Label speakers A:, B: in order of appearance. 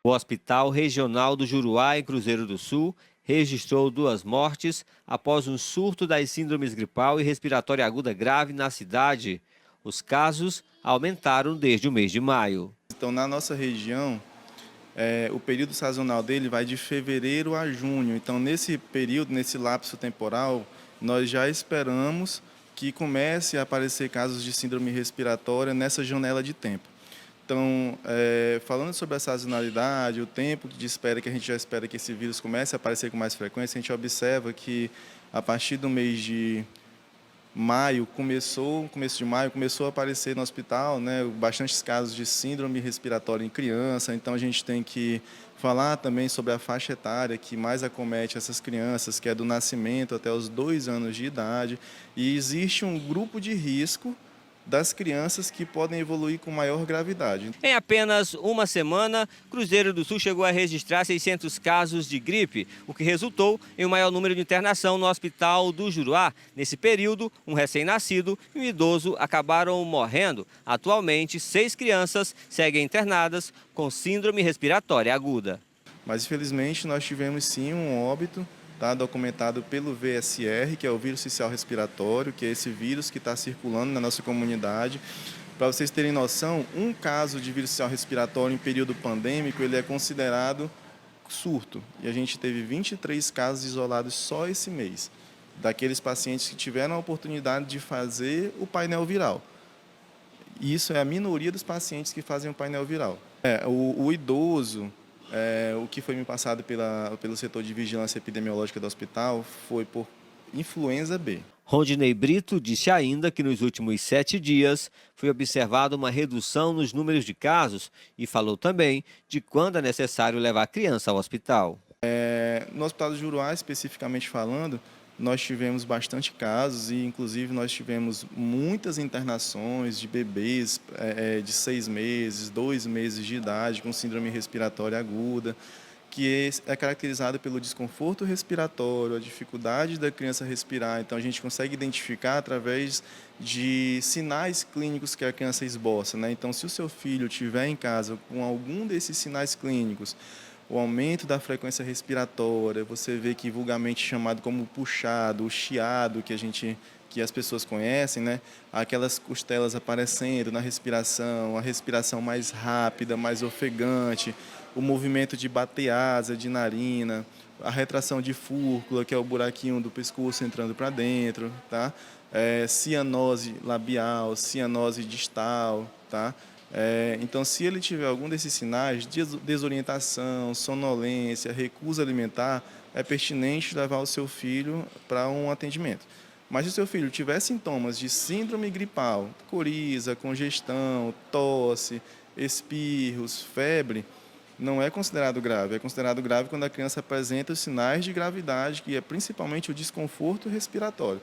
A: O Hospital Regional do Juruá, em Cruzeiro do Sul, registrou 2 mortes após um surto das síndromes gripal e respiratória aguda grave na cidade. Os casos aumentaram desde o mês de maio.
B: Então, na nossa região, o período sazonal dele vai de fevereiro a junho. Então, nesse período, nesse lapso temporal, nós já esperamos que comece a aparecer casos de síndrome respiratória nessa janela de tempo. Então, falando sobre a sazonalidade, o tempo de espera que a gente já espera que esse vírus comece a aparecer com mais frequência, a gente observa que a partir do mês de começo de maio, começou a aparecer no hospital, né, bastantes casos de síndrome respiratória em criança. Então, a gente tem que falar também sobre a faixa etária que mais acomete essas crianças, que é do nascimento até os 2 anos de idade. E existe um grupo de risco das crianças que podem evoluir com maior gravidade.
A: Em apenas uma semana, Cruzeiro do Sul chegou a registrar 600 casos de gripe, o que resultou em um maior número de internação no Hospital do Juruá. Nesse período, um recém-nascido e um idoso acabaram morrendo. Atualmente, 6 crianças seguem internadas com síndrome respiratória aguda.
B: Mas, infelizmente, nós tivemos sim um óbito, tá, documentado pelo VSR, que é o vírus social respiratório, que é esse vírus que está circulando na nossa comunidade. Para vocês terem noção, um caso de vírus social respiratório em período pandêmico, ele é considerado surto. E a gente teve 23 casos isolados só esse mês, daqueles pacientes que tiveram a oportunidade de fazer o painel viral. E isso é a minoria dos pacientes que fazem o painel viral. O idoso, o que foi me passado pelo setor de vigilância epidemiológica do hospital foi por influenza B.
A: Rondinei Brito disse ainda que nos últimos 7 dias foi observada uma redução nos números de casos e falou também de quando é necessário levar a criança ao hospital.
B: No Hospital do Juruá, especificamente falando, nós tivemos bastante casos e, inclusive, nós tivemos muitas internações de bebês de 6 meses, 2 meses de idade com síndrome respiratória aguda, que é caracterizada pelo desconforto respiratório, a dificuldade da criança respirar. Então, a gente consegue identificar através de sinais clínicos que a criança esboça, né? Então, se o seu filho estiver em casa com algum desses sinais clínicos, o aumento da frequência respiratória, você vê que vulgarmente chamado como puxado, o chiado que as pessoas conhecem, né? Aquelas costelas aparecendo na respiração, a respiração mais rápida, mais ofegante, o movimento de bater asa, de narina, a retração de fúrcula, que é o buraquinho do pescoço entrando para dentro, tá? Cianose labial, cianose distal, tá? Então, se ele tiver algum desses sinais, desorientação, sonolência, recusa alimentar, é pertinente levar o seu filho para um atendimento. Mas se o seu filho tiver sintomas de síndrome gripal, coriza, congestão, tosse, espirros, febre, não é considerado grave. É considerado grave quando a criança apresenta os sinais de gravidade, que é principalmente o desconforto respiratório.